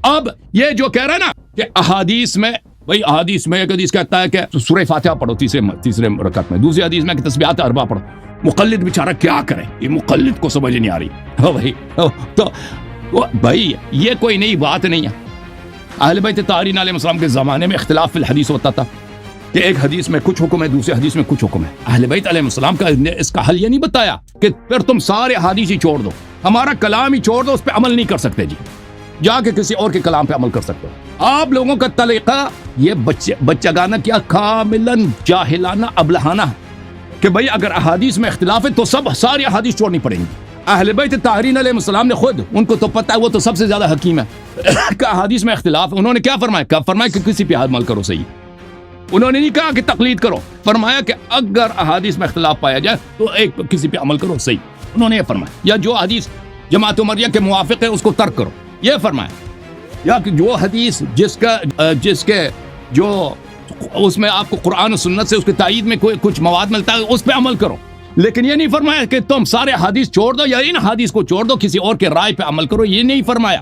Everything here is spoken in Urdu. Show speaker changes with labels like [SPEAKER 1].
[SPEAKER 1] اب یہ جو کہہ رہا ہے نا کہ احادیث میں، بھائی احادیث میں ایک حدیث کہتا ہے کہ سورہ فاتحہ پڑھو تیسرے رکعت میں، دوسری حدیث میں کہ تسبیحات اربع پڑھو. مقلد بیچارہ کیا کرے، یہ مقلد کو سمجھ نہیں آ رہی. بھائی تو بھائی یہ کوئی نئی بات نہیں ہے. اہل بیت طاہرین علیہ السلام کے زمانے میں اختلاف فی الحدیث ہوتا تھا کہ ایک حدیث میں کچھ حکم ہے، دوسری حدیث میں کچھ حکم ہے. اہل بیت علیہ السلام کا اس کا حل یہ نہیں بتایا کہ پھر تم سارے حدیث ہی چھوڑ دو، ہمارا کلام ہی چھوڑ دو، اس پہ عمل نہیں کر سکتے جی، جا کے کسی اور کے کلام پہ عمل کر سکتے ہو. آپ لوگوں کا طریقہ یہ بچگانہ کیا کاملاً جاہلانہ ابلہانہ کہ بھئی اگر احادیث میں اختلاف ہے تو ساری احادیث چھوڑنی پڑیں گی. اہل بیت طاہرین علیہ السلام نے خود، ان کو تو پتہ ہے، وہ تو سب سے زیادہ حکیم ہے کہ احادیث میں اختلاف. انہوں نے کیا فرمایا؟ کیا فرمایا کہ کسی پہ عمل کرو. صحیح، انہوں نے نہیں کہا کہ تقلید کرو، فرمایا کہ اگر احادیث میں اختلاف پایا جائے تو ایک کسی پہ عمل کرو. صحیح، انہوں نے یہ فرمایا. یا جو حدیث جماعت عمریہ کے موافق ہے اس کو ترک کرو، یہ فرمایا. یا کہ جو حدیث جس کے جو اس میں آپ کو قرآن و سنت سے اس کے تائید میں کوئی کچھ مواد ملتا ہے اس پہ عمل کرو. لیکن یہ نہیں فرمایا کہ تم سارے حدیث چھوڑ دو یا ان حدیث کو چھوڑ دو، کسی اور کے رائے پہ عمل کرو. یہ نہیں فرمایا.